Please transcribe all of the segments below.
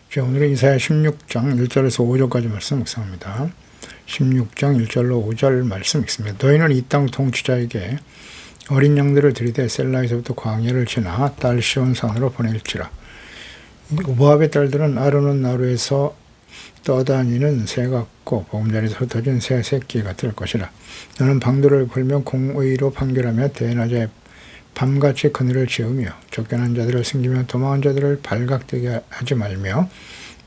자, 오늘은 이사야 16장 1절에서 5절까지 말씀 묵상합니다. 16장 1절로 5절 말씀 읽습니다. 너희는 이 땅 통치자에게 어린 양들을 들이대 셀라에서부터 광야를 지나 딸 시온산으로 보낼지라. 모압의 딸들은 아르논 나루에서 떠다니는 새 같고 보금자리에서 흩어진 새 새끼 같을 것이라. 너는 방도를 풀며 공의로 판결하며 대낮에 밤같이 그늘을 지으며 쫓겨난 자들을 숨기며 도망한 자들을 발각되게 하지 말며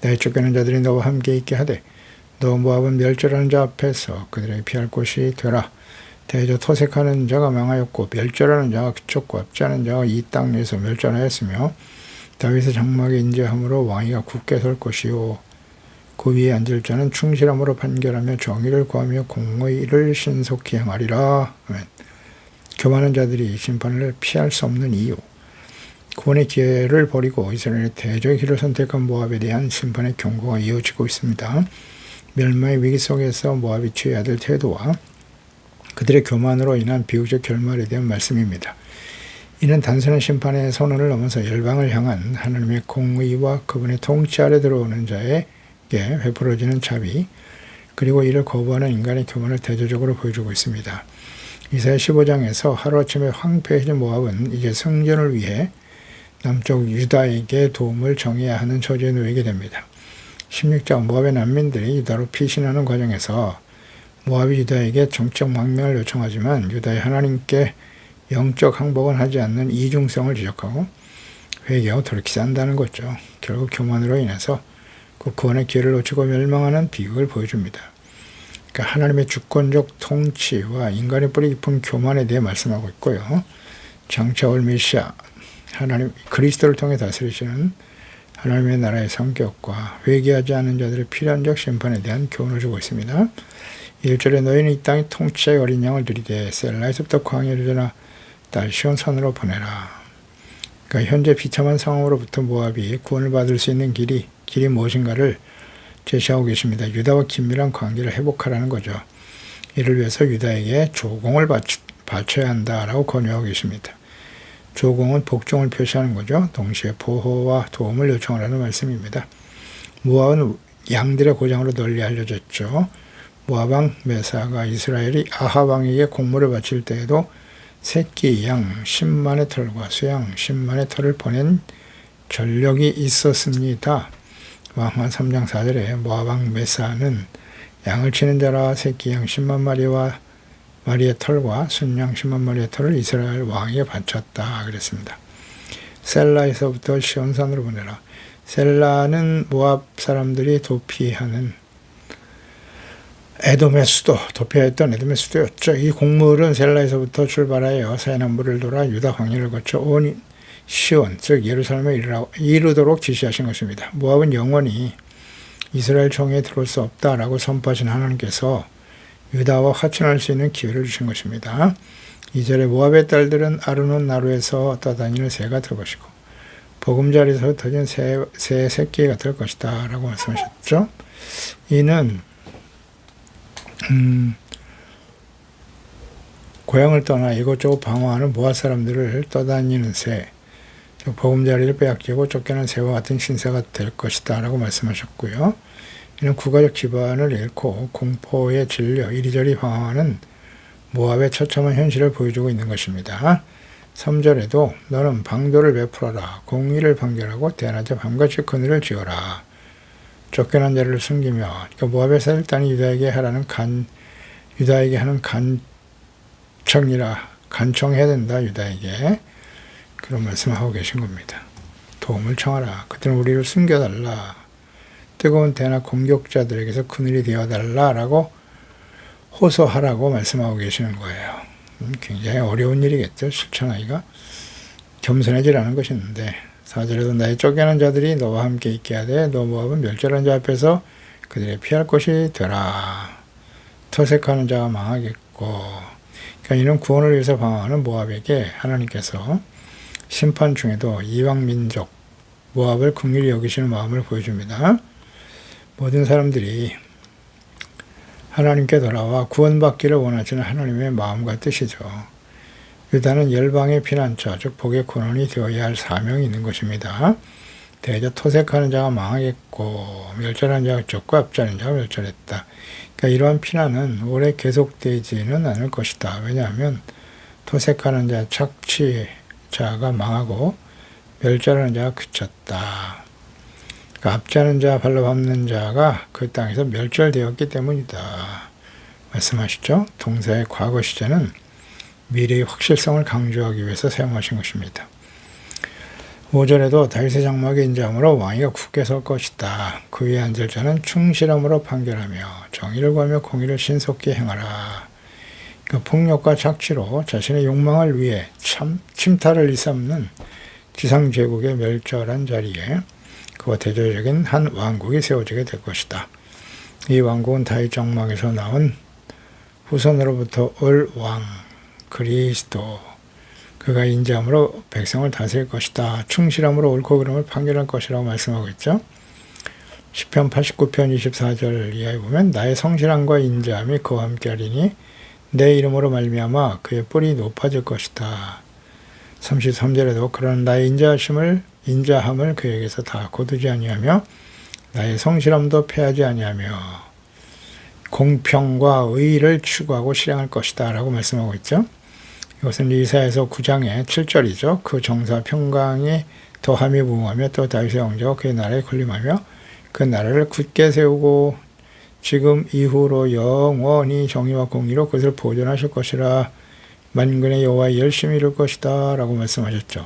내 쫓겨난 자들이 너와 함께 있게 하되 너 모압은 멸절하는 자 앞에서 그들에게 피할 곳이 되라. 대저 토색하는 자가 망하였고 멸절하는 자가 그쳤고 압제하는 자가 이 땅에서 멸절하였으며 다윗의 장막에 인재함으로 왕위가 굳게 설 것이요 그 위에 앉을 자는 충실함으로 판결하며 정의를 구하며 공의를 신속히 행하리라. 아멘. 교만한 자들이 심판을 피할 수 없는 이유. 구원의 기회를 버리고 이스라엘의 대적의 길을 선택한 모압에 대한 심판의 경고가 이어지고 있습니다. 멸망의 위기 속에서 모압이 취해야 될 태도와 그들의 교만으로 인한 비극적 결말에 대한 말씀입니다. 이는 단순한 심판의 선언을 넘어서 열방을 향한 하나님의 공의와 그분의 통치 아래 들어오는 자에게 베풀어지는 자비, 그리고 이를 거부하는 인간의 교만을 대조적으로 보여주고 있습니다. 이사야 15장에서 하루아침에 황폐해진 모압은 이제 승전을 위해 남쪽 유다에게 도움을 청해야 하는 처지에 놓이게 됩니다. 16장 모압의 난민들이 유다로 피신하는 과정에서 모압이 유다에게 정적 망명을 요청하지만 유다의 하나님께 영적 항복은 하지 않는 이중성을 지적하고 회개하고 돌이키지 않는다는 거죠. 결국 교만으로 인해서 그 구원의 기회를 놓치고 멸망하는 비극을 보여줍니다. 그러니까 하나님의 주권적 통치와 인간의 뿌리 깊은 교만에 대해 말씀하고 있고요. 장차 올 메시아, 하나님 그리스도를 통해 다스리시는 하나님의 나라의 성격과 회개하지 않는 자들의 필연적 심판에 대한 교훈을 주고 있습니다. 1절에 너희는 이 땅의 통치자의 어린 양을 들이대 셀라에서부터 광야를 지나 딸 시온산으로 보내라. 그러니까 현재 비참한 상황으로부터 모압이 구원을 받을 수 있는 길이 무엇인가를 제시하고 계십니다. 유다와 긴밀한 관계를 회복하라는 거죠. 이를 위해서 유다에게 조공을 바쳐야 한다라고 권유하고 계십니다. 조공은 복종을 표시하는 거죠. 동시에 보호와 도움을 요청하라는 말씀입니다. 모압은 양들의 고장으로 널리 알려졌죠. 모압 왕 메사가 이스라엘이 아합 왕에게 공물을 바칠 때에도 새끼 양 10만의 털과 수양 10만의 털을 보낸 전력이 있었습니다. 왕하 3장 4절에 모압 왕 메사는 양을 치는 자라 새끼 양 10만 마리의 털과 순양 10만 마리의 털을 이스라엘 왕에게 바쳤다 그랬습니다. 셀라에서부터 시온산으로 보내라. 셀라는 모압 사람들이 도피하는 에돔의 수도, 도피했던 에돔의 수도였죠. 이 곡물은 셀라에서부터 출발하여 서해남부를 돌아 유다 광야를 거쳐 온 시온, 즉 예루살렘에 이르도록 지시하신 것입니다. 모압은 영원히 이스라엘 정예에 들어올 수 없다라고 선포하신 하나님께서 유다와 화친할 수 있는 기회를 주신 것입니다. 2절에 모압의 딸들은 아르논 나루에서 떠다니는 새가 될 것이고 보금자리에서 흩어진 새 새끼가 될 것이다 라고 말씀하셨죠. 이는 고향을 떠나 이곳저곳 방황하는 모압 사람들을 떠다니는 새, 즉 보금자리를 빼앗기고 쫓겨난 새와 같은 신세가 될 것이다 라고 말씀하셨고요. 이는 국가적 기반을 잃고 공포에 질려 이리저리 방황하는 모압의 처참한 현실을 보여주고 있는 것입니다. 3절에도 너는 방도를 베풀어라. 공의를 판결하고 대낮에 밤같이 그늘을 지어라. 쫓겨난 자를 숨기며, 그러니까 모압에서 일단 유다에게 하는 간청해야 된다. 유다에게 그런 말씀하고 계신 겁니다. 도움을 청하라. 그들은 우리를 숨겨달라. 뜨거운 대낮 공격자들에게서 그늘이 되어달라라고 호소하라고 말씀하고 계시는 거예요. 굉장히 어려운 일이겠죠. 실천하기가 겸손해지라는 것이 있는데 4절에도 나의 쫓겨난 자들이 너와 함께 있게 하되 너 모압은 멸절한 자 앞에서 그들의 피할 곳이 되라. 터색하는 자가 망하겠고, 그러니까 이는 구원을 위해서 방황하는 모압에게 하나님께서 심판 중에도 이방 민족 모압을 긍휼히 여기시는 마음을 보여줍니다. 모든 사람들이 하나님께 돌아와 구원받기를 원하시는 하나님의 마음과 뜻이죠. 유다는 열방의 피난처, 즉 복의 근원이 되어야 할 사명이 있는 것입니다. 대저 토색하는 자가 망하겠고 멸절하는 자가 적고 압제하는 자가 멸절했다. 그러니까 이러한 피난은 오래 계속되지는 않을 것이다. 왜냐하면 토색하는 자, 착취자가 망하고 멸절하는 자가 그쳤다. 그러니까 압제하는 자, 발로 밟는 자가 그 땅에서 멸절되었기 때문이다. 말씀하시죠? 동사의 과거 시제는 미래의 확실성을 강조하기 위해서 사용하신 것입니다. 5절에도 다윗의 장막에 인자함으로 왕위가 굳게 설 것이다. 그 위에 앉을 자는 충실함으로 판결하며 정의를 구하며 공의를 신속히 행하라. 그러니까 폭력과 착취로 자신의 욕망을 위해 침탈을 일삼는 지상 제국의 멸절한 자리에 그와 대조적인 한 왕국이 세워지게 될 것이다. 이 왕국은 다윗 장막에서 나온 후손으로부터 올 왕 그리스도, 그가 인자함으로 백성을 다스릴 것이다. 충실함으로 옳고 그름을 판결할 것이라고 말씀하고 있죠. 시편 89편 24절 이하에 보면 나의 성실함과 인자함이 그와 함께하리니 내 이름으로 말미암아 그의 뿔이 높아질 것이다. 33절에도 그런 나의 인자함을 그에게서 다 거두지 아니하며 나의 성실함도 패하지 아니하며 공평과 의의를 추구하고 실행할 것이다 라고 말씀하고 있죠. 이것은 이사야서 9장의 7절이죠. 그 정사 평강이 더함이 무궁하며 또 다윗의 왕자가 그의 나라에 군림하며 그 나라를 굳게 세우고 지금 이후로 영원히 정의와 공의로 그것을 보존하실 것이라. 만군의 여호와 열심히 이룰 것이다 라고 말씀하셨죠.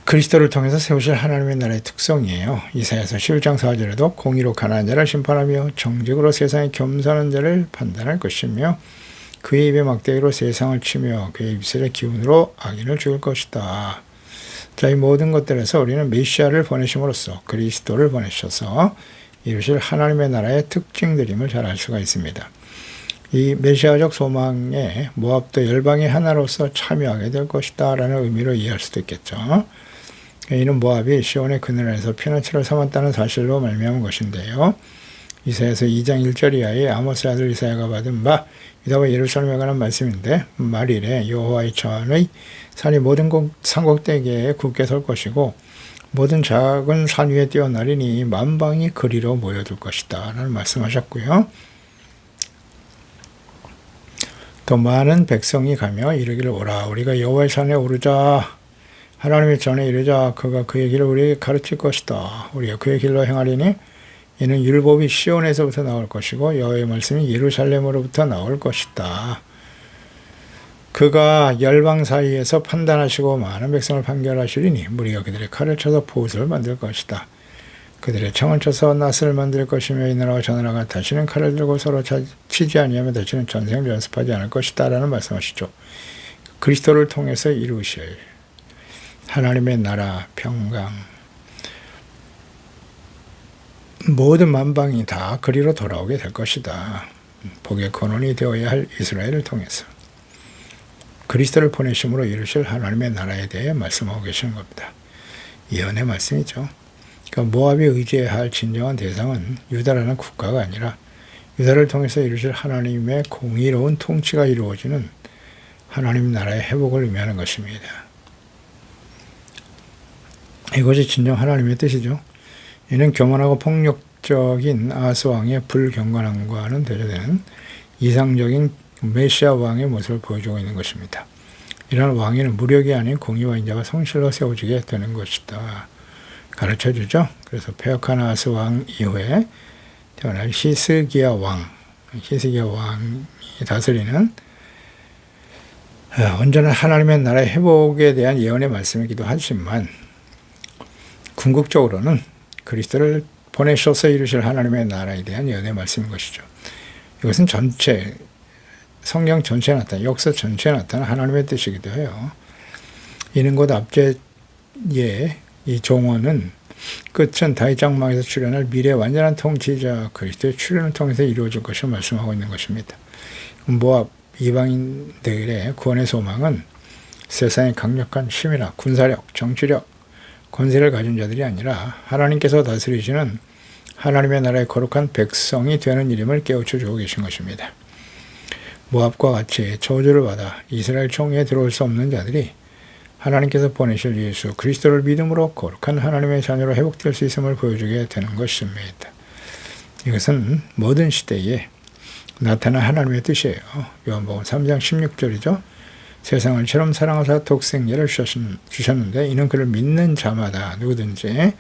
그리스도를 통해서 세우실 하나님의 나라의 특성이에요. 이사야서 11장 4절에도 공의로 가난한 자를 심판하며 정직으로 세상에 겸손한 자를 판단할 것이며 그의 입의 막대기로 세상을 치며 그의 입술의 기운으로 악인을 죽일 것이다. 자, 이 모든 것들에서 우리는 메시아를 보내심으로써 그리스도를 보내셔서 이루실 하나님의 나라의 특징들임을 잘 알 수가 있습니다. 이 메시아적 소망에 모압도 열방의 하나로서 참여하게 될 것이다 라는 의미로 이해할 수도 있겠죠. 이는 모압이 시온의 그늘에서 피난처를 삼았다는 사실로 말미암은 것인데요. 이사야서 2장 1절 이하에 아모스의 아들 이사야가 받은 바 유다와 예루살렘에 관한 말씀인데 말일에 여호와의 전의 산이 모든 산꼭대기에 굳게 설 것이고 모든 작은 산 위에 뛰어나리니 만방이 그리로 모여들 것이다 라는 말씀하셨고요. 또 많은 백성이 가며 이르기를 오라 우리가 여호와의 산에 오르자 하나님의 전에 이르자 그가 그의 길을 우리에게 가르칠 것이다. 우리가 그의 길로 행하리니 이는 율법이 시온에서부터 나올 것이고 여호와의 말씀이 예루살렘으로부터 나올 것이다. 그가 열방 사이에서 판단하시고 많은 백성을 판결하시리니 무리가 그들의 칼을 쳐서 보옷을 만들 것이다. 그들의 창을 쳐서 낫을 만들 것이며 이 나라와 저 나라가 다시는 칼을 들고 서로 치지 아니하며 다시는 전쟁을 연습하지 않을 것이다 라는 말씀하시죠. 그리스도를 통해서 이루실 하나님의 나라 평강 모든 만방이 다 그리로 돌아오게 될 것이다. 복의 근원이 되어야 할 이스라엘을 통해서 그리스도를 보내심으로 이루실 하나님의 나라에 대해 말씀하고 계시는 겁니다. 예언의 말씀이죠. 그러니까 모압이 의지해야 할 진정한 대상은 유다라는 국가가 아니라 유다를 통해서 이루실 하나님의 공의로운 통치가 이루어지는 하나님 나라의 회복을 의미하는 것입니다. 이것이 진정 하나님의 뜻이죠. 이는 교만하고 폭력적인 아하스 왕의 불경건함과는 대조되는 이상적인 메시아 왕의 모습을 보여주고 있는 것입니다. 이러한 왕위는 무력이 아닌 공의와 인자가 성실로 세워지게 되는 것이다. 가르쳐주죠. 그래서 폐역한 아하스 왕 이후에 태어날 히스기야 왕이 다스리는 온전한 하나님의 나라의 회복에 대한 예언의 말씀이기도 하지만 궁극적으로는 그리스도를 보내셔서 이루실 하나님의 나라에 대한 예언의 말씀인 것이죠. 이것은 성경 전체에 나타난, 역사 전체에 나타난 하나님의 뜻이기도 해요. 이는 곧 앞제의 이 종언은 끝은 다윗 장막에서 출현할 미래 완전한 통치자 그리스도의 출현을 통해서 이루어질 것을 말씀하고 있는 것입니다. 모압 이방인들의 구원의 소망은 세상의 강력한 힘이나 군사력, 정치력, 권세를 가진 자들이 아니라 하나님께서 다스리시는 하나님의 나라의 거룩한 백성이 되는 일임을 깨우쳐 주고 계신 것입니다. 모압과 같이 저주를 받아 이스라엘 총회에 들어올 수 없는 자들이 하나님께서 보내실 예수 그리스도를 믿음으로 거룩한 하나님의 자녀로 회복될 수 있음을 보여주게 되는 것입니다. 이것은 모든 시대에 나타난 하나님의 뜻이에요. 요한복음 3장 16절이죠. 세상을 처럼 사랑하사 독생자를 주셨는데 이는 그를 믿는 자마다 누구든지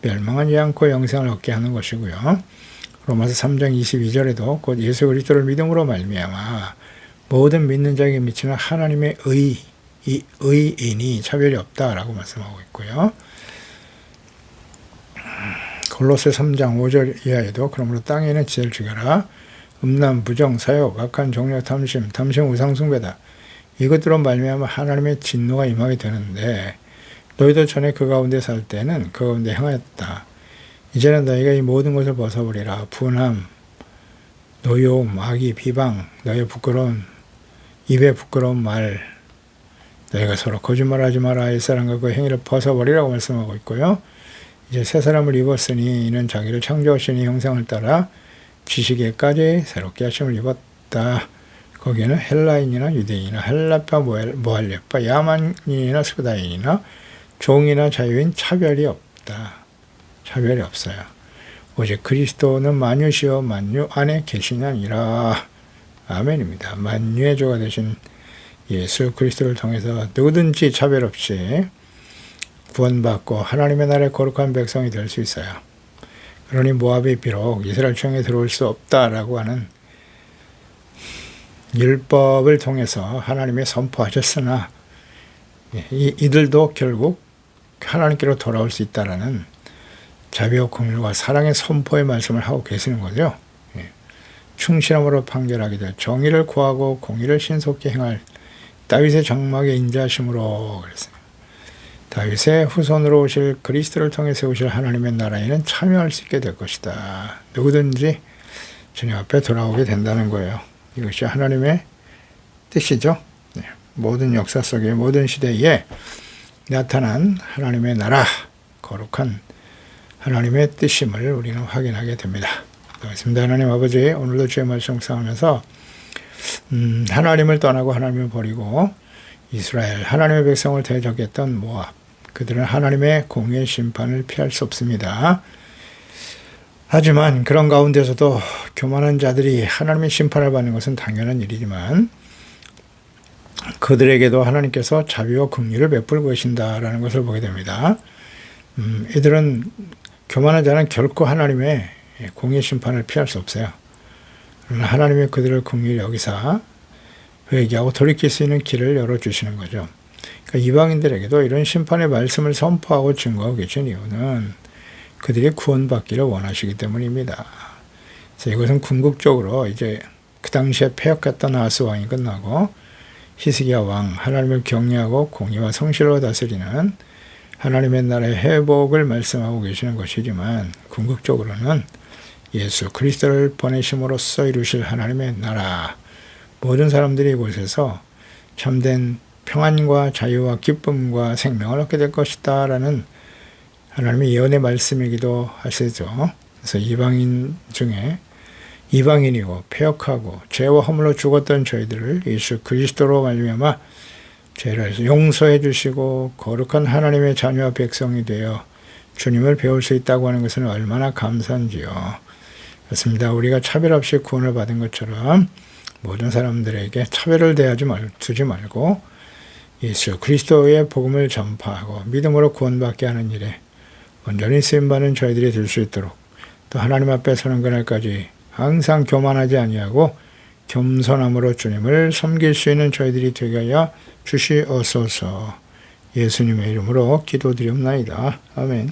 멸망하지 않고 영생을 얻게 하는 것이고요. 로마서 3장 22절에도 곧 예수 그리스도를 믿음으로 말미암아 모든 믿는 자에게 미치는 하나님의 의인이 차별이 없다라고 말씀하고 있고요. 골로새 3장 5절 이하에도 그러므로 땅에 있는 지혜를 죽여라. 음란, 부정, 사욕, 악한 종려, 탐심 우상숭배다. 이것들로 말미암아 하나님의 진노가 임하게 되는데 너희도 전에 그 가운데 살 때는 그 가운데 행하였다. 이제는 너희가 이 모든 것을 벗어버리라. 분함, 노여움, 악의, 비방, 너희의 부끄러운 입에 부끄러운 말, 너희가 서로 거짓말하지 마라. 옛사람과 그 행위를 벗어버리라고 말씀하고 있고요. 이제 새 사람을 입었으니 이는 자기를 창조하신 이 형상을 따라 지식에까지 새롭게 하심을 입었다. 거기에는 헬라인이나 유대인이나 헬라파, 모할레파, 야만인이나 스구다인이나 종이나 자유인 차별이 없다. 차별이 없어요. 오직 그리스도는 만유시여 만유 안에 계시냐니라. 아멘입니다. 만유의 주가 되신 예수 그리스도를 통해서 누구든지 차별 없이 구원받고 하나님의 나라의 거룩한 백성이 될 수 있어요. 그러니 모압이 비록 이스라엘 총에 들어올 수 없다라고 하는 율법을 통해서 하나님이 선포하셨으나 이들도 결국 하나님께로 돌아올 수 있다라는 자비와 긍휼과 사랑의 선포의 말씀을 하고 계시는 거죠. 충실함으로 판결하게 될 정의를 구하고 공의를 신속히 행할 다윗의 장막에 인자하심으로 그랬어요. 다윗의 후손으로 오실 그리스도를 통해 세우실 하나님의 나라에는 참여할 수 있게 될 것이다. 누구든지 주님 앞에 돌아오게 된다는 거예요. 이것이 하나님의 뜻이죠. 모든 역사 속에 모든 시대에 나타난 하나님의 나라, 거룩한 하나님의 뜻임을 우리는 확인하게 됩니다. 그렇습니다. 하나님 아버지, 오늘도 주의 말씀 묵상하면서 하나님을 떠나고 하나님을 버리고 이스라엘 하나님의 백성을 대적했던 모압, 그들은 하나님의 공의의 심판을 피할 수 없습니다. 하지만 그런 가운데서도 교만한 자들이 하나님의 심판을 받는 것은 당연한 일이지만 그들에게도 하나님께서 자비와 긍휼을 베풀고 계신다라는 것을 보게 됩니다. 이들은 교만한 자는 결코 하나님의 공의 심판을 피할 수 없어요. 그러나 하나님이 그들을 긍휼히 여기사 회개하고 돌이킬 수 있는 길을 열어주시는 거죠. 그러니까 이방인들에게도 이런 심판의 말씀을 선포하고 증거하고 계신 이유는 그들이 구원받기를 원하시기 때문입니다. 그래서 이것은 궁극적으로 이제 그 당시에 패역했던 아스 왕이 끝나고 히스기야 왕, 하나님을 경외하고 공의와 성실로 다스리는 하나님의 나라의 회복을 말씀하고 계시는 것이지만 궁극적으로는 예수 그리스도를 보내심으로써 이루실 하나님의 나라, 모든 사람들이 이곳에서 참된 평안과 자유와 기쁨과 생명을 얻게 될 것이다 라는 하나님의 예언의 말씀이기도 하시죠. 그래서 이방인 중에 이방인이고 패역하고 죄와 허물로 죽었던 저희들을 예수 그리스도로 말미암아 죄를 용서해 주시고 거룩한 하나님의 자녀와 백성이 되어 주님을 배울 수 있다고 하는 것은 얼마나 감사한지요. 그렇습니다. 우리가 차별 없이 구원을 받은 것처럼 모든 사람들에게 차별을 두지 말고 예수 그리스도의 복음을 전파하고 믿음으로 구원받게 하는 일에 온전히 쓰임받는 저희들이 될 수 있도록 또 하나님 앞에 서는 그날까지 항상 교만하지 아니하고 겸손함으로 주님을 섬길 수 있는 저희들이 되게 하여 주시옵소서. 예수님의 이름으로 기도드리옵나이다. 아멘.